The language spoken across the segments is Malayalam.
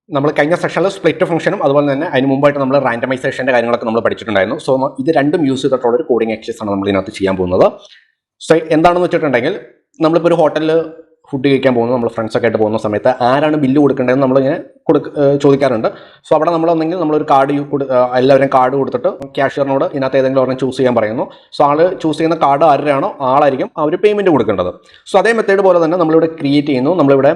നമ്മൾ കഴിഞ്ഞ സെഷനിൽ സ്പ്ലിറ്റ് ഫംഗ്ഷനും അതുപോലെ തന്നെ അതിന് മുമ്പായിട്ട് നമ്മൾ റാൻഡമൈസേഷൻ്റെ കാര്യങ്ങളൊക്കെ നമ്മൾ പഠിച്ചിട്ടുണ്ടായിരുന്നു. സോ ഇത് രണ്ടും യൂസ് ചെയ്തിട്ടുള്ള ഒരു കോഡിംഗ് എക്സസൈസ് ആണ് നമ്മൾ ഇതിനകത്ത് ചെയ്യാൻ പോകുന്നത്. സോ എന്താണെന്ന് വെച്ചിട്ടുണ്ടെങ്കിൽ നമ്മളിപ്പോൾ ഒരു ഹോട്ടലിൽ ഫുഡ് കഴിക്കാൻ പോകുന്നു, നമ്മൾ ഫ്രണ്ട്സൊക്കെ ആയിട്ട് പോകുന്ന സമയത്ത് ആരാണ് ബില്ല് കൊടുക്കേണ്ടതെന്ന് നമ്മളിങ്ങനെ ചോദിക്കാറുണ്ട്. സോ അവിടെ നമ്മളൊന്നെങ്കിൽ നമ്മളൊരു കാർഡ് എല്ലാവരും കാർഡ് കൊടുത്തിട്ട് ക്യാഷ്യറിനോട് ഇതിനകത്ത് ഏതെങ്കിലും ഒരെണ്ണം ചൂസ് ചെയ്യാൻ പറയുന്നു. സോ ആൾ ചൂസ് ചെയ്യുന്ന കാർഡ് ആരാണോ ആളായിരിക്കും അവർ പേയ്മെൻറ്റ് കൊടുക്കേണ്ടത്. സോ അതേ മെത്തേഡ് പോലെ തന്നെ നമ്മളിവിടെ ക്രിയേറ്റ് ചെയ്യുന്നു. നമ്മളിവിടെ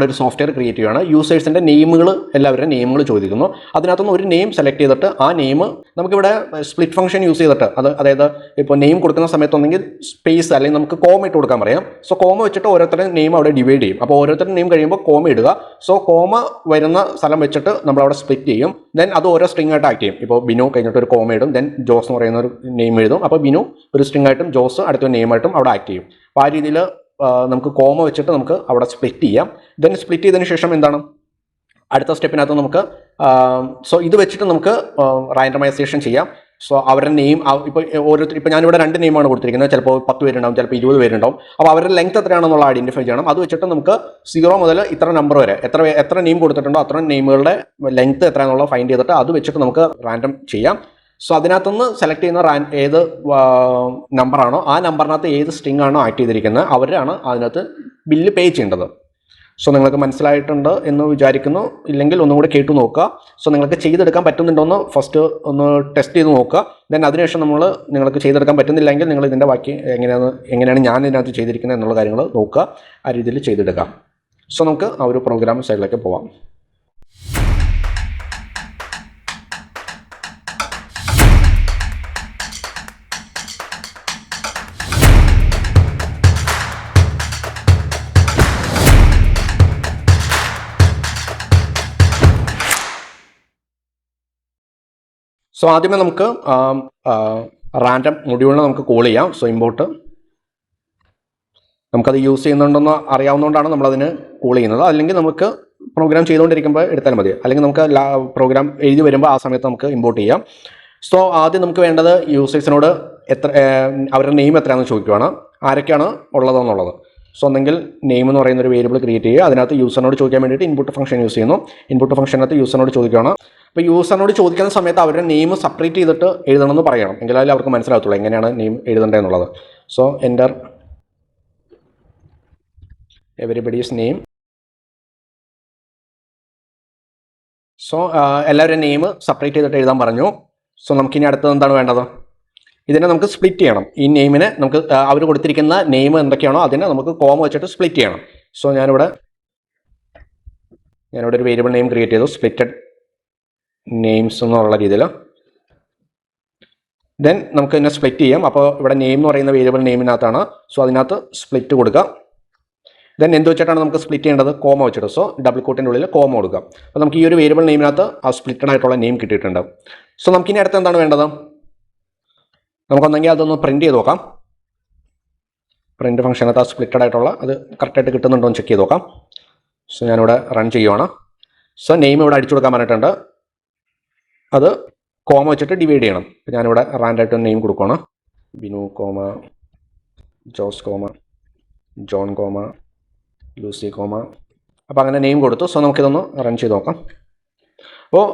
ഒരു സോഫ്റ്റ്വെയർ ക്രിയേറ്റ് ചെയ്യുകയാണ്. യൂസേഴ്സിൻ്റെ നെയിമുകൾ, എല്ലാവരുടെയും നെയിമുകൾ ചോദിക്കുന്നു. അതിനകത്തുനിന്ന് ഒരു നെയിം സെലക്ട് ചെയ്തിട്ട് ആ നെയിം നമുക്കിവിടെ സ്പ്ലിറ്റ് ഫംഗ്ഷൻ യൂസ് ചെയ്തിട്ട് അതായത് ഇപ്പോൾ നെയിം കൊടുക്കുന്ന സമയത്തൊന്നെങ്കിൽ സ്പേസ് അല്ലെങ്കിൽ നമുക്ക് കോമ ഇട്ട് കൊടുക്കാൻ പറയാം. സോ കോമ വെച്ചിട്ട് ഓരോരുത്തരുടെ നെയിം അവിടെ ഡിവൈഡ് ചെയ്യും. അപ്പോൾ ഓരോരുത്തരുടെ നെയിം കഴിയുമ്പോൾ കോമ ഇടുക. സോ കോമ വരുന്ന സ്ഥലം വെച്ചിട്ട് നമ്മളവിടെ സ്പ്ലിറ്റ് ചെയ്യും. ദെൻ അത് ഓരോ സ്ട്രിംഗ് ആയിട്ട് ആക്ട് ചെയ്യും. ഇപ്പോൾ ബിനു കഴിഞ്ഞിട്ട് ഒരു കോമ ഇടും, ദെൻ ജോസ് എന്ന് പറയുന്ന ഒരു നെയിം എഴുതും. അപ്പോൾ ബിനു ഒരു സ്ട്രിംഗ് ആയിട്ടും ജോസ് അടുത്തൊരു നെയിമായിട്ടും അവിടെ ആക്ട് ചെയ്യും. അപ്പോൾ ആ രീതിയിൽ നമുക്ക് കോമ വെച്ചിട്ട് നമുക്ക് അവിടെ സ്പ്ലിറ്റ് ചെയ്യാം. ദെൻ സ്പ്ലിറ്റ് ചെയ്തതിന് ശേഷം എന്താണ് അടുത്ത സ്റ്റെപ്പിനകത്ത് നമുക്ക് സോ ഇത് വെച്ചിട്ട് നമുക്ക് റാൻഡമൈസേഷൻ ചെയ്യാം. സോ അവരുടെ നെയിം ഇപ്പോൾ ഞാനിവിടെ 2 നെയിമാണ് കൊടുത്തിരിക്കുന്നത്. ചിലപ്പോൾ 10 പേരുണ്ടാവും, ചിലപ്പോൾ 20 പേരുണ്ടാവും. അപ്പോൾ അവരുടെ ലെങ്ത് എത്രയാണെന്നുള്ള ഐഡൻറ്റിഫൈ ചെയ്യണം. അത് വെച്ചിട്ട് നമുക്ക് 0 മുതൽ ഇത്ര നമ്പർ വരെ എത്ര നെയിം കൊടുത്തിട്ടുണ്ടോ അത്ര നെയിമുകളുടെ ലെങ്ത് എത്രയാണെന്നുള്ള ഫൈൻഡ് ചെയ്തിട്ട് അത് വെച്ചിട്ട് നമുക്ക് റാൻഡം ചെയ്യാം. സോ അതിനകത്തുനിന്ന് സെലക്ട് ചെയ്യുന്ന ഏത് നമ്പറാണോ ആ നമ്പറിനകത്ത് ഏത് സ്ട്രിംഗ് ആണോ ആക്ട് ചെയ്തിരിക്കുന്നത് അവരാണ് അതിനകത്ത് ബില്ല് പേ ചെയ്യേണ്ടത്. സോ നിങ്ങൾക്ക് മനസ്സിലായിട്ടുണ്ട് എന്ന് വിചാരിക്കുന്നു. ഇല്ലെങ്കിൽ ഒന്നും കൂടി കേട്ടു നോക്കുക. സോ നിങ്ങൾക്ക് ചെയ്തെടുക്കാൻ പറ്റുന്നുണ്ടോയെന്ന് ഫസ്റ്റ് ഒന്ന് ടെസ്റ്റ് ചെയ്ത് നോക്കുക. ദെൻ അതിനുശേഷം നിങ്ങൾക്ക് ചെയ്തെടുക്കാൻ പറ്റുന്നില്ലെങ്കിൽ നിങ്ങൾ ഇതിൻ്റെ ബാക്കി എങ്ങനെയാണ് ഞാൻ ഇതിനകത്ത് ചെയ്തിരിക്കുന്നത് എന്നുള്ള കാര്യങ്ങൾ നോക്കുക. ആ രീതിയിൽ ചെയ്തെടുക്കാം. സോ നമുക്ക് ആ ഒരു പ്രോഗ്രാം സൈഡിലേക്ക് പോവാം. സോ ആദ്യമേ നമുക്ക് റാൻഡം മൊഡ്യൂളിനെ നമുക്ക് കോൾ ചെയ്യാം. സോ ഇമ്പോർട്ട് നമുക്കത് യൂസ് ചെയ്യുന്നുണ്ടെന്ന് അറിയാവുന്നതുകൊണ്ടാണ് നമ്മളതിന് കോൾ ചെയ്യുന്നത്. അല്ലെങ്കിൽ നമുക്ക് പ്രോഗ്രാം ചെയ്തുകൊണ്ടിരിക്കുമ്പോൾ എടുത്താൽ മതി. അല്ലെങ്കിൽ നമുക്ക് പ്രോഗ്രാം എഴുതി വരുമ്പോൾ ആ സമയത്ത് നമുക്ക് ഇമ്പോർട്ട് ചെയ്യാം. സോ ആദ്യം നമുക്ക് വേണ്ടത് യൂസേഴ്സിനോട് അവരുടെ നെയിം എത്രയാണെന്ന് ചോദിക്കുകയാണ്, ആരൊക്കെയാണ് ഉള്ളതെന്നുള്ളത്. സോ ഒന്നെങ്കിൽ നെയിം എന്ന് പറയുന്ന ഒരു വേരിയബിൾ ക്രിയേറ്റ് ചെയ്യുക. അതിനകത്ത് യൂസറിനോട് ചോദിക്കാൻ വേണ്ടിയിട്ട് ഇൻപുട്ട് ഫംഗ്ഷൻ യൂസ് ചെയ്യുന്നു. ഇൻപുട്ട് ഫംഗ്ഷനകത്ത് യൂസറിനോട് ചോദിക്കുകയാണ്. അപ്പോൾ യൂസറിനോട് ചോദിക്കുന്ന സമയത്ത് അവരുടെ നെയിം സെപ്പറേറ്റ് ചെയ്തിട്ട് എഴുതണമെന്ന് പറയണം. എങ്കിലല്ലേ അവർക്ക് മനസ്സിലാകത്തുള്ളൂ എങ്ങനെയാണ് നെയിം എഴുതേണ്ടതെന്നുള്ളത്. So enter everybody's name. So എല്ലാവരുടെയും നെയിം സെപ്പറേറ്റ് ചെയ്തിട്ട് എഴുതാൻ പറഞ്ഞു. സോ നമുക്കിനി അടുത്തത് എന്താണ് വേണ്ടത്? ഇതിനെ നമുക്ക് സ്പ്ലിറ്റ് ചെയ്യണം. ഈ നെയിമിനെ നമുക്ക് അവർ കൊടുത്തിരിക്കുന്ന നെയിം എന്തൊക്കെയാണോ അതിനെ നമുക്ക് കോമ വെച്ചിട്ട് സ്പ്ലിറ്റ് ചെയ്യണം. സോ ഞാനിവിടെ ഒരു വേരിയബിൾ നെയിം ക്രിയേറ്റ് ചെയ്തു, സ്പ്ലിറ്റഡ് നെയിംസ് എന്നുള്ള രീതിയിൽ. ദെൻ നമുക്ക് ഇതിനെ സ്പ്ലിറ്റ് ചെയ്യാം. അപ്പോൾ ഇവിടെ നെയിം എന്ന് പറയുന്ന വേരിയബിൾ നെയിമിനകത്താണ്. സോ അതിനകത്ത് സ്പ്ലിറ്റ് കൊടുക്കുക. ദെൻ എന്ത് വെച്ചിട്ടാണ് നമുക്ക് സ്പ്ലിറ്റ് ചെയ്യേണ്ടത്? കോമ വെച്ചിട്ട്. സോ ഡബിൾ കോട്ടിൻ്റെ ഉള്ളിൽ കോമ കൊടുക്കുക. അപ്പോൾ നമുക്ക് ഈ ഒരു വേരിയബിൾ നെയിമിനകത്ത് ആ സ്പ്ലിറ്റഡ് ആയിട്ടുള്ള നെയിം കിട്ടിയിട്ടുണ്ട്. സോ നമുക്കിനി അടുത്ത് എന്താണ് വേണ്ടത്? നമുക്കൊന്നെങ്കിൽ അതൊന്ന് പ്രിൻറ്റ് ചെയ്ത് നോക്കാം. പ്രിൻറ്റ് ഫംഗ്ഷനകത്ത് ആ സ്പ്ലിറ്റഡ് ആയിട്ടുള്ള അത് കറക്റ്റായിട്ട് കിട്ടുന്നുണ്ടോ എന്ന് ചെക്ക് ചെയ്ത് നോക്കാം. സോ ഞാനിവിടെ റൺ ചെയ്യുവാണ്. സോ നെയിം ഇവിടെ അടിച്ചു കൊടുക്കാൻ പറഞ്ഞിട്ടുണ്ട്. അത് കോമ വെച്ചിട്ട് ഡിവൈഡ് ചെയ്യണം. അപ്പോൾ ഞാനിവിടെ റാൻഡായിട്ട് നെയിം കൊടുക്കുകയാണ്. Binu comma Jose comma John comma Lucy comma. അപ്പോൾ അങ്ങനെ നെയിം കൊടുത്തു. സോ നമുക്കിതൊന്ന് റൺ ചെയ്ത് നോക്കാം. അപ്പോൾ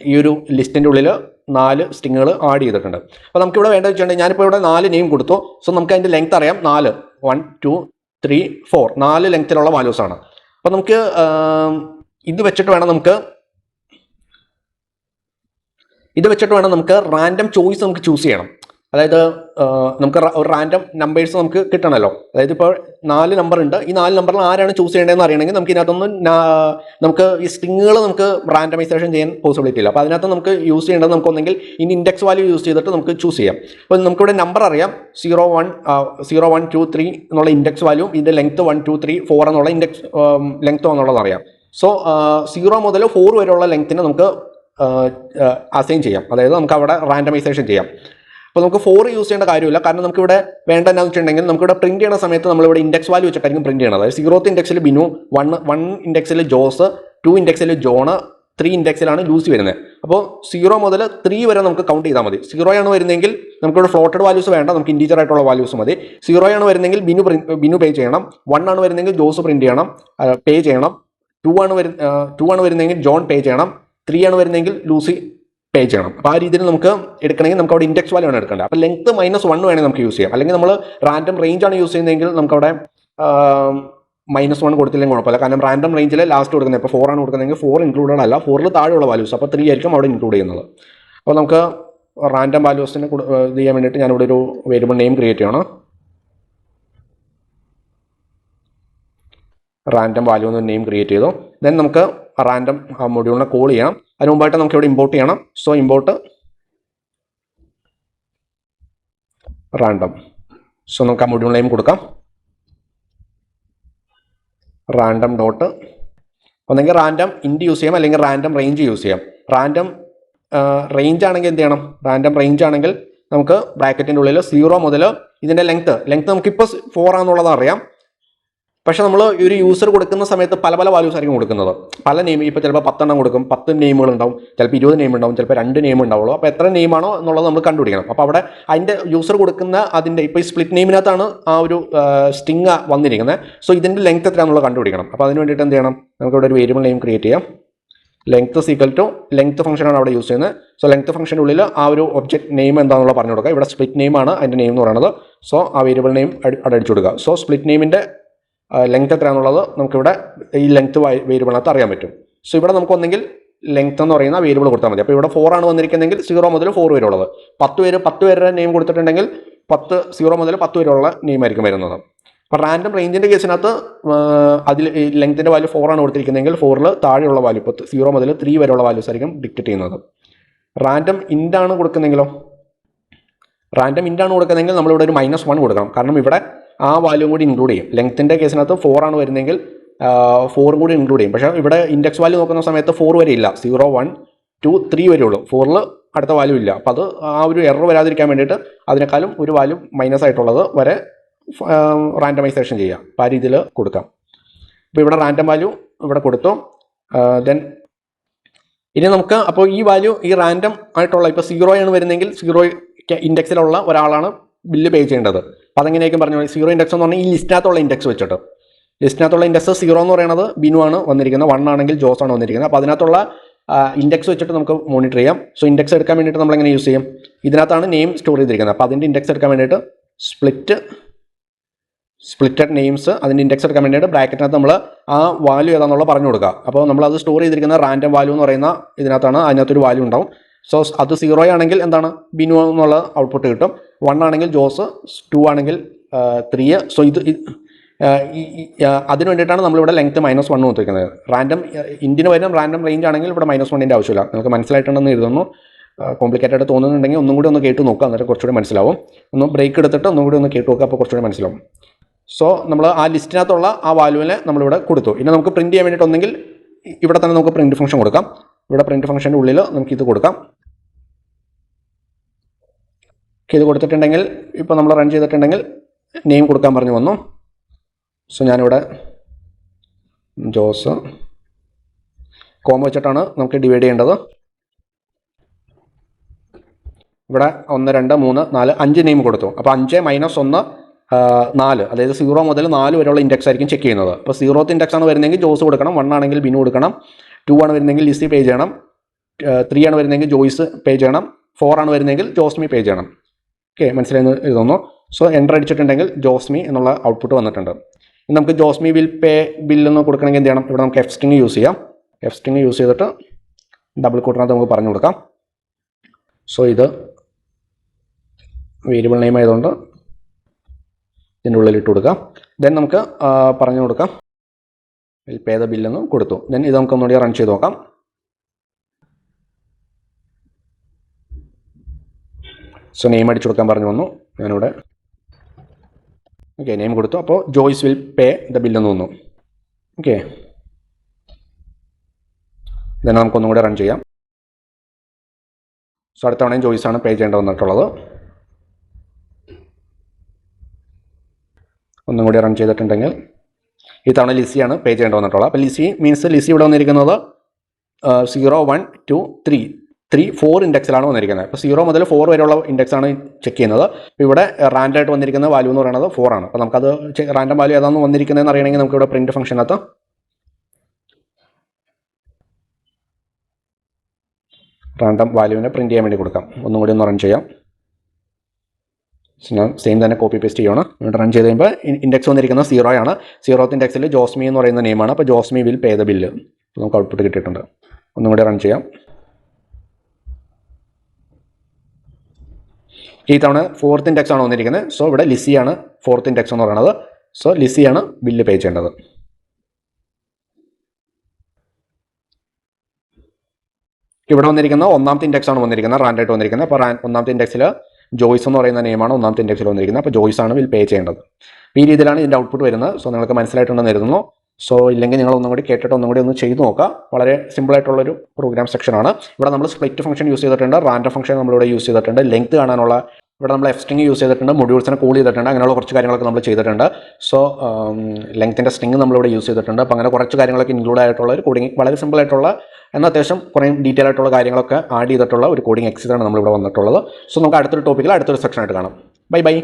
ഈ ഒരു ലിസ്റ്റിൻ്റെ ഉള്ളിൽ 4 സ്ട്രിങ്ങുകൾ ആഡ് ചെയ്തിട്ടുണ്ട്. അപ്പോൾ നമുക്കിവിടെ വേണ്ടത് വെച്ചിട്ടുണ്ടെങ്കിൽ ഞാനിപ്പോൾ ഇവിടെ 4 നെയിം കൊടുത്തു. സോ നമുക്ക് അതിൻ്റെ ലെങ്ത് അറിയാം. 4 1 2 3 4 4 ലെങ്ത്തിലുള്ള വാല്യൂസാണ്. അപ്പോൾ നമുക്ക് ഇത് വെച്ചിട്ട് വേണം നമുക്ക് റാൻഡം ചോയ്സ് നമുക്ക് ചൂസ് ചെയ്യണം. അതായത് നമുക്ക് ഒരു റാൻഡം നമ്പേഴ്സ് നമുക്ക് കിട്ടണമല്ലോ. അതായത് ഇപ്പോൾ 4 നമ്പർ ഉണ്ട്. ഈ 4 നമ്പറിൽ ആരാണ് ചൂസ് ചെയ്യേണ്ടതെന്ന് അറിയണമെങ്കിൽ നമുക്ക് ഇതിനകത്തൊന്നും നമുക്ക് ഈ സ്ട്രിങ്ങുകൾ നമുക്ക് റാൻഡമൈസേഷൻ ചെയ്യാൻ പോസിബിലിറ്റി ഇല്ല. അപ്പോൾ അതിനകത്ത് നമുക്ക് യൂസ് ചെയ്യേണ്ടത് നമുക്കൊന്നെങ്കിൽ ഇനി ഇൻഡെക്സ് വാല്യൂ യൂസ് ചെയ്തിട്ട് നമുക്ക് ചൂസ് ചെയ്യാം. അപ്പോൾ നമുക്കിവിടെ നമ്പർ അറിയാം. 0 1 2 3 എന്നുള്ള ഇൻഡെക്സ് വാല്യൂ, ഇതിൻ്റെ ലെങ്ത്ത് 1 2 3 4 എന്നുള്ള ഇൻഡെക്സ് ലെങ്ത്തോ എന്നുള്ളത് അറിയാം. സോ 0 മുതൽ 4 വരെയുള്ള ലെങ്ത്തിന് നമുക്ക് അസൈൻ ചെയ്യാം. അതായത് നമുക്ക് അവിടെ റാൻഡമൈസേഷൻ ചെയ്യാം. അപ്പോൾ നമുക്ക് 4 യൂസ് ചെയ്യേണ്ട കാര്യമില്ല. കാരണം നമുക്കിവിടെ വേണ്ട എന്താണെന്ന് വെച്ചിട്ടുണ്ടെങ്കിൽ നമുക്കിവിടെ പ്രിൻറ്റ് ചെയ്യുന്ന സമയത്ത് നമ്മളിവിടെ ഇൻഡെക്സ് വാല്യൂ വെച്ചിട്ടായിരിക്കും പ്രിൻറ്റ് ചെയ്യണത്. അതായത് 0th ഇൻഡെക്സിൽ ബിനു, 1 ഇൻഡെക്സിൽ ജോസ്, 2 ഇൻഡെക്സിൽ ജോണ്, 3 ഇൻഡെക്സിലാണ് ലൂസി വരുന്നത്. അപ്പോൾ 0 മുതൽ 3 വരെ നമുക്ക് കൗണ്ട് ചെയ്താൽ മതി. 0 ആണ് വരുന്നതെങ്കിൽ നമുക്കിവിടെ ഫ്ലോട്ടഡ് വാല്യൂസ് വേണ്ട, നമുക്ക് ഇൻറ്റീജർ ആയിട്ടുള്ള വാല്യൂസ് മതി. 0 ആണ് വരുന്നതെങ്കിൽ ബിനു പേ ചെയ്യണം. 1 ആണ് വരുന്നതെങ്കിൽ ജോസ് പ്രിൻറ്റ് ചെയ്യണം, പേ ചെയ്യണം. 2 ആണ് വരുന്നതെങ്കിൽ ജോൺ പേ ചെയ്യണം, 3 ആണ് വരുന്നതെങ്കിൽ ലൂസി പേ ചെയ്യണം. അപ്പോൾ ആ രീതിയിൽ നമുക്ക് എടുക്കണമെങ്കിൽ നമുക്ക് അവിടെ ഇൻഡെക്സ് വാല്യൂ ആണ് എടുക്കേണ്ടത്. അപ്പോൾ ലെങ്ത് -1 വേണമെങ്കിൽ നമുക്ക് യൂസ് ചെയ്യാം. അല്ലെങ്കിൽ നമ്മൾ റാൻഡം റേഞ്ച് ആണ് യൂസ് ചെയ്യുന്നതെങ്കിൽ നമുക്കവിടെ -1 കൊടുത്തില്ലെങ്കിൽ കുഴപ്പമില്ല. കാരണം റാൻഡം റേഞ്ചിൽ ലാസ്റ്റ് കൊടുക്കുന്നത് ഇപ്പോൾ 4 ആണ് കൊടുക്കുന്നതെങ്കിൽ 4 ഇൻക്ലൂഡഡ് അല്ല, 4 താഴെയുള്ള വാല്യൂസ്, അപ്പോൾ 3 ആയിരിക്കും അവിടെ ഇൻക്ലൂഡ് ചെയ്യുന്നത്. അപ്പോൾ നമുക്ക് റാൻഡം വാല്യൂസിന് ഇത് ചെയ്യാൻ വേണ്ടിയിട്ട് ഞാനിവിടെ ഒരു വേരിയബിൾ നെയിം ക്രിയേറ്റ് ചെയ്യണം. റാൻഡം വാല്യൂ എന്ന് നെയിം ക്രിയേറ്റ് ചെയ്തു. ദെൻ നമുക്ക് റാൻഡം മൊഡ്യൂളിനെ കോൾ ചെയ്യണം. അതിന് മുമ്പായിട്ട് നമുക്ക് ഇവിടെ ഇമ്പോർട്ട് ചെയ്യണം. So import random. സോ നമുക്ക് ആ മൊഡ്യൂൾ നെയിം കൊടുക്കാം, റാൻഡം ഡോട്ട്. ഒന്നെങ്കിൽ റാൻഡം ഇൻറ്റ് യൂസ് ചെയ്യാം, അല്ലെങ്കിൽ റാൻഡം റേഞ്ച് യൂസ് ചെയ്യാം. റാൻഡം റേഞ്ച് ആണെങ്കിൽ എന്ത് ചെയ്യണം? റാൻഡം റേഞ്ച് ആണെങ്കിൽ നമുക്ക് ബ്രാക്കറ്റിൻ്റെ ഉള്ളിൽ 0 മുതൽ ഇതിൻ്റെ ലെങ്ത്ത് നമുക്കിപ്പോൾ 4 ആണെന്നുള്ളത് അറിയാം. പക്ഷേ നമ്മൾ ഒരു യൂസർ കൊടുക്കുന്ന സമയത്ത് പല വാല്യൂസ് ആയിരിക്കും കൊടുക്കുന്നത്. പല നെയിം, ഇപ്പോൾ ചിലപ്പോൾ 10 കൊടുക്കും, 10 നെയിമുകൾ ഉണ്ടാവും, ചിലപ്പോൾ 20 നെയിം ഉണ്ടാവും, ചിലപ്പോൾ 2 നെയിം ഉണ്ടാവുള്ളൂ. അപ്പോൾ എത്ര നെയിമാണോ എന്നുള്ളത് നമ്മൾ കണ്ടുപിടിക്കണം. അപ്പോൾ അവിടെ അതിൻ്റെ യൂസർ കൊടുക്കുന്ന അതിൻ്റെ ഇപ്പോൾ ഈ സ്പ്ലിറ്റ് നെയിമിനകത്താണ് ആ ഒരു സ്ട്രിങ് വന്നിരിക്കുന്നത്. സോ ഇതിൻ്റെ ലെങ്ത് എത്രയാണെന്നുള്ളത് കണ്ടുപിടിക്കണം. അപ്പോൾ അതിന് വേണ്ടിയിട്ട് എന്ത് ചെയ്യണം? നമുക്കിവിടെ ഒരു വേരിയബിൾ നെയിം ക്രിയേറ്റ് ചെയ്യാം. ലെങ്ത് ഈക്വൽ ടു ലെങ്ത് ഫംഗ്ഷനാണ് അവിടെ യൂസ് ചെയ്യുന്നത്. സോ ലെങ്ത് ഫംഗ്ഷൻ്റെ ഉള്ളിൽ ആ ഒരു ഒബ്ജക്റ്റ് നെയിം എന്താണെന്നുള്ളത് പറഞ്ഞു കൊടുക്കുക. ഇവിടെ സ്പ്ലിറ്റ് നെയിമാണ് അതിൻ്റെ നെയിം എന്ന് പറയുന്നത്. സോ ആ വേരിയബിൾ നെയിം അവിടെ അടിച്ചു കൊടുക്കുക. സോ സ്പ്ലിറ്റ് നെയിമിൻ്റെ ലെങ്ത് എത്രയാണെന്നുള്ളത് നമുക്കിവിടെ ഈ ലെങ്ത് വേരിയബിളിനകത്ത് അറിയാൻ പറ്റും. സോ ഇവിടെ നമുക്ക് ഒന്നെങ്കിൽ ലെങ്ത് എന്ന് പറയുന്ന വേരിയബിൾ കൊടുത്താൽ മതി. അപ്പോൾ ഇവിടെ 4 ആണ് വന്നിരിക്കുന്നതെങ്കിൽ 0 മുതൽ 4 വരെ ഉള്ളത്. 10 പേരുടെ നെയിം കൊടുത്തിട്ടുണ്ടെങ്കിൽ 0 മുതൽ 10 വരെയുള്ള നെയിം ആയിരിക്കും വരുന്നത്. അപ്പോൾ റാൻഡം റേഞ്ചിൻ്റെ കേസിനകത്ത് അതിൽ ഈ ലെങ്ത്തിൻ്റെ വാല്യൂ 4 ആണ് കൊടുത്തിരിക്കുന്നതെങ്കിൽ 4ൽ താഴെയുള്ള വാല്യൂ, ഇപ്പോൾ 0 മുതൽ 3 വരെയുള്ള വാല്യൂസ് ആയിരിക്കും ഡിക്റ്റേറ്റ് ചെയ്യുന്നത്. റാൻഡം ഇൻ്റ് ആണ് കൊടുക്കുന്നതെങ്കിലോ? റാൻഡം ഇൻ്റ് ആണ് കൊടുക്കുന്നതെങ്കിൽ നമ്മളിവിടെ ഒരു -1 കൊടുക്കണം. കാരണം ഇവിടെ ആ വാല്യൂ കൂടി ഇൻക്ലൂഡ് ചെയ്യും. ലെങ്ത്തിൻ്റെ കേസിനകത്ത് 4 ആണ് വരുന്നതെങ്കിൽ 4 കൂടി ഇൻക്ലൂഡ് ചെയ്യും. പക്ഷേ ഇവിടെ ഇൻഡെക്സ് വാല്യൂ നോക്കുന്ന സമയത്ത് 4 വരെ ഇല്ല, 0, 1, 2, 3 വരെ ഉള്ളൂ. 4ൽ അടുത്ത വാല്യൂ ഇല്ല. അപ്പോൾ അത് ആ ഒരു എറർ വരാതിരിക്കാൻ വേണ്ടിയിട്ട് അതിനേക്കാളും ഒരു വാല്യൂ മൈനസ് ആയിട്ടുള്ളത് വരെ റാൻഡമൈസേഷൻ ചെയ്യാം. അപ്പോൾ ആ രീതിയിൽ കൊടുക്കാം. അപ്പോൾ ഇവിടെ റാൻഡം വാല്യൂ ഇവിടെ കൊടുത്തു. ദെൻ ഇനി നമുക്ക് അപ്പോൾ ഈ വാല്യൂ ഈ റാൻഡം ആയിട്ടുള്ള ഇപ്പോൾ 0 ആണ് വരുന്നതെങ്കിൽ 0 ഇൻഡെക്സിലുള്ള ഒരാളാണ് ബില്ല് പേ ചെയ്യേണ്ടത്. അപ്പോൾ അതെങ്ങനെയൊക്കെ പറഞ്ഞു? 0 ഇൻഡെക്സ് എന്ന് പറഞ്ഞാൽ ഈ ലിസ്റ്റിനകത്തുള്ള ഇൻഡെക്സ് വെച്ചിട്ട്, ലിസ്റ്റിനകത്തുള്ള ഇൻഡെക്സ് 0 എന്ന് പറയുന്നത് ബിനു ആണ് വന്നിരിക്കുന്നത്, 1 ആണെങ്കിൽ ജോസ് ആണ് വന്നിരിക്കുന്നത്. അപ്പോൾ അതിനകത്തുള്ള ഇൻഡെക്സ് വെച്ചിട്ട് നമുക്ക് മോണിറ്റർ ചെയ്യാം. സോ ഇൻഡെക്സ് എടുക്കാൻ വേണ്ടിയിട്ട് നമ്മൾ എങ്ങനെ യൂസ് ചെയ്യും? ഇതിനകത്താണ് നെയിം സ്റ്റോർ ചെയ്തിരിക്കുന്നത്. അപ്പോൾ അതിൻ്റെ ഇൻഡെക്സ് എടുക്കാൻ വേണ്ടിയിട്ട് സ്പ്ലിറ്റഡ് നെയിംസ്, അതിൻ്റെ ഇൻഡെക്സ് എടുക്കാൻ വേണ്ടിയിട്ട് ബ്രാക്കറ്റിനകത്ത് നമ്മൾ ആ വാല്യൂ ഏതാണെന്നുള്ളത് പറഞ്ഞു കൊടുക്കുക. അപ്പോൾ നമ്മളത് സ്റ്റോർ ചെയ്തിരിക്കുന്ന റാൻഡം വാല്യൂ എന്ന് പറയുന്ന ഇതിനകത്താണ്. അതിനകത്തൊരു വാല്യൂ ഉണ്ടാവും. സോ അത് 0 ആണെങ്കിൽ എന്താണ്? ബിനു എന്നുള്ള ഔട്ട്പുട്ട് കിട്ടും. 1 ആണെങ്കിൽ ജോസ്, 2 ആണെങ്കിൽ 3. സോ അതിന് വേണ്ടിയിട്ടാണ് നമ്മളിവിടെ ലെങ്ത് -1 കൊടുത്തിരിക്കുന്നത്. റാൻഡം ഇൻറ്റിന് വരും റാൻഡം റേഞ്ച് ആണെങ്കിൽ ഇവിടെ -1ൻ്റെ ആവശ്യമില്ല. നിങ്ങൾക്ക് മനസ്സിലായിട്ടുണ്ടെന്ന് എഴുതുന്നു. കോംപ്ലിക്കേറ്റഡ് തോന്നുന്നുണ്ടെങ്കിൽ ഒന്നും കൂടി ഒന്ന് കേട്ട് നോക്കുക, എന്നിട്ട് കുറച്ചുകൂടി മനസ്സിലാവും. ഒന്ന് ബ്രേക്ക് എടുത്തിട്ട് ഒന്നും കൂടി ഒന്ന് കേട്ട് നോക്കുക, അപ്പോൾ കുറച്ചുകൂടി മനസ്സിലാവും. സോ നമ്മൾ ആ ലിസ്റ്റിനകത്തുള്ള ആ വാല്യൂവിനെ നമ്മളിവിടെ കൊടുത്തു. ഇനി നമുക്ക് പ്രിൻറ്റ് ചെയ്യാൻ വേണ്ടിയിട്ട് ഒന്നെങ്കിൽ ഇവിടെ തന്നെ നമുക്ക് പ്രിൻറ്റ് ഫംഗ്ഷൻ കൊടുക്കാം. ഇവിടെ പ്രിൻറ്റ് ഫംഗ്ഷൻ്റെ ഉള്ളിൽ നമുക്കിത് കൊടുക്കാം. ഇത് കൊടുത്തിട്ടുണ്ടെങ്കിൽ ഇപ്പോൾ നമ്മൾ റൺ ചെയ്തിട്ടുണ്ടെങ്കിൽ നെയിം കൊടുക്കാൻ പറഞ്ഞു വന്നു. സോ ഞാനിവിടെ ജോസ് കോമ വെച്ചിട്ടാണ് നമുക്ക് ഡിവൈഡ് ചെയ്യേണ്ടത്. ഇവിടെ 1, 2, 3, 4, 5 നെയിം കൊടുത്തു. അപ്പോൾ 5 - 1, 4, അതായത് 0 മുതൽ 4 വരെയുള്ള ഇൻഡെക്സ് ആയിരിക്കും ചെക്ക് ചെയ്യുന്നത്. അപ്പോൾ 0th ഇൻഡെക്സ് ആണ് വരുന്നതെങ്കിൽ ജോസ് കൊടുക്കണം, 1 ആണെങ്കിൽ ബിനു കൊടുക്കണം, 2 ആണ് വരുന്നതെങ്കിൽ ലിസി പേ ചെയ്യണം, 3 ആണ് വരുന്നതെങ്കിൽ ജോയ്സ് പേ ചെയ്യണം, 4 ആണ് വരുന്നതെങ്കിൽ ജോസ്മി പേ ചെയ്യണം. ഓക്കെ, മനസ്സിലായെന്ന് എഴുതുന്നു. സോ എൻ്റർ അടിച്ചിട്ടുണ്ടെങ്കിൽ ജോസ്മി എന്നുള്ള ഔട്ട്പുട്ട് വന്നിട്ടുണ്ട്. ഇനി നമുക്ക് ജോസ്മി വിൽ പേ ബില്ലെന്ന് കൊടുക്കണമെങ്കിൽ എന്ത് ചെയ്യണം? ഇവിടെ നമുക്ക് എഫ് സ്ട്രിങ് യൂസ് ചെയ്യാം. എഫ് സ്ട്രിങ് യൂസ് ചെയ്തിട്ട് ഡബിൾ കോട്ടിനകത്ത് നമുക്ക് പറഞ്ഞു കൊടുക്കാം. സോ ഇത് വേരിയബിൾ നെയിം ആയതുകൊണ്ട് ഇതിൻ്റെ ഉള്ളിൽ ഇട്ട് കൊടുക്കാം. ദെൻ നമുക്ക് പറഞ്ഞു കൊടുക്കാം വിൽ പേ ദ ബില്ലെന്ന് കൊടുത്തു. ദെൻ ഇത് നമുക്ക് ഒന്നുകൂടി റൺ ചെയ്ത് നോക്കാം. സോ നെയിം അടിച്ചു കൊടുക്കാൻ പറഞ്ഞു വന്നു. ഞാനിവിടെ ഓക്കെ നെയിം കൊടുത്തു. അപ്പോൾ ജോയ്സ് വിൽ പേ ദ ബില്ലെന്ന് വന്നു. ഓക്കെ, ദെൻ നമുക്കൊന്നും കൂടെ റൺ ചെയ്യാം. സോ അടുത്ത തവണയും ജോയ്സ് ആണ് പേ ചെയ്യേണ്ടി വന്നിട്ടുള്ളത്. ഒന്നും കൂടി റൺ ചെയ്തിട്ടുണ്ടെങ്കിൽ ഈ തവണ ലിസിയാണ് പേ ചെയ്യേണ്ടി വന്നിട്ടുള്ളത്. അപ്പോൾ ലിസി മീൻസ് ലിസി ഇവിടെ വന്നിരിക്കുന്നത് 0, 1, 2, 3, 4 ഇൻഡെക്സിലാണ് വന്നിരിക്കുന്നത്. അപ്പോൾ 0 മുതൽ 4 വരെയുള്ള ഇൻഡെക്സാണ് ചെക്ക് ചെയ്യുന്നത്. അപ്പോൾ ഇവിടെ റാൻഡായിട്ട് വന്നിരിക്കുന്ന വാല്യൂ എന്ന് പറയുന്നത് 4 ആണ്. അപ്പോൾ നമുക്കത് റാൻഡം വാല്യൂ ഏതാണെന്ന് വന്നിരിക്കുന്നതെന്ന് അറിയണമെങ്കിൽ നമുക്കിവിടെ പ്രിൻറ്റ് ഫംഗ്ഷനകത്ത് റാൻഡം വാല്യൂവിനെ പ്രിൻറ്റ് ചെയ്യാൻ വേണ്ടി കൊടുക്കാം. ഒന്നും കൂടി ഒന്ന് റൺ ചെയ്യാം. ഞാൻ സെയിം തന്നെ കോപ്പി പേസ്റ്റ് ചെയ്യണം. എന്നിട്ട് റൺ ചെയ്ത് കഴിയുമ്പോൾ ഇൻഡെക്സ് വന്നിരിക്കുന്നത് 0 ആണ്. 0th ഇൻഡെക്സിൽ ജോസ്മി എന്ന് പറയുന്ന നെയിമാണ്. അപ്പോൾ Josmi will pay the bill. നമുക്ക് ഔട്ട്പുട്ട് കിട്ടിയിട്ടുണ്ട്. ഒന്നും കൂടി റൺ ചെയ്യാം. ഈ തവണ 4th ഇൻഡെക്സ് ആണ് വന്നിരിക്കുന്നത്. സോ ഇവിടെ ലിസിയാണ് 4th ഇൻഡെക്സ് എന്ന് പറയുന്നത്. സോ ലിസിയാണ് ബില്ല് പേ ചെയ്യേണ്ടത്. ഇവിടെ വന്നിരിക്കുന്ന 1ാമത്തെ ഇൻഡെക്സ് ആണ് വന്നിരിക്കുന്നത്, റാൻഡായിട്ട് വന്നിരിക്കുന്നത്. അപ്പോൾ 1ാമത്തെ ഇൻഡെക്സിൽ ജോയ്സ് എന്ന് പറയുന്ന നെയിമാണ് 1ാമത്തെ ഇൻഡെക്സിൽ വന്നിരിക്കുന്നത്. അപ്പോൾ ജോയ്സ് ആണ് വിൽ പേ ചെയ്യേണ്ടത്. ഈ രീതിയിലാണ് ഇതിൻ്റെ ഔട്ട്പുട്ട് വരുന്നത്. സോ നിങ്ങൾക്ക് മനസ്സിലായിട്ടുണ്ടെന്ന് കരുതുന്നു. സോ ഇല്ലെങ്കിൽ നിങ്ങൾ ഒന്നും കൂടി കേട്ടിട്ട് ഒന്നും കൂടി ഒന്ന് ചെയ്ത് നോക്കുക. വളരെ സിമ്പിളായിട്ടുള്ളൊരു പ്രോഗ്രാം സെക്ഷനാണ്. ഇവിടെ നമ്മൾ സ്പ്ലിറ്റ് ഫംഗ്ഷൻ യൂസ് ചെയ്തിട്ടുണ്ട്, റാൻഡം ഫംഗ്ഷൻ നമ്മളിവിടെ യൂസ് ചെയ്തിട്ടുണ്ട്, ലെങ്ത് കാണാനുള്ള ഇവിടെ നമ്മൾ എഫ് സ്ട്രിങ് യൂസ് ചെയ്തിട്ടുണ്ട്, മൊഡ്യൂൾസിനെ കോൾ ചെയ്തിട്ടുണ്ട്, അങ്ങനെയുള്ള കുറച്ച് കാര്യങ്ങളൊക്കെ നമ്മൾ ചെയ്തിട്ടുണ്ട്. സോ ലെങ്ത്തിൻ്റെ സ്ട്രിങ് നമ്മളിവിടെ യൂസ് ചെയ്തിട്ടുണ്ട്. അപ്പോൾ അങ്ങനെ കുറച്ച് കാര്യങ്ങളൊക്കെ ഇൻക്ലൂഡ് ആയിട്ടുള്ള ഒരു കോഡിങ്, വളരെ സിമ്പിൾ ആയിട്ടുള്ള എന്നാൽ അത്യാവശ്യം കുറേ ഡീറ്റെയിൽ ആയിട്ടുള്ള കാര്യങ്ങളൊക്കെ ആഡ് ചെയ്തിട്ടുള്ള ഒരു കോഡിങ് എക്സസൈസാണ് നമ്മളിവിടെ വന്നിട്ടുള്ളത്. സോ നമുക്ക് അടുത്തൊരു ടോപ്പിക്കിൽ അടുത്തൊരു സെക്ഷനായിട്ട് കാണാം. Bye bye.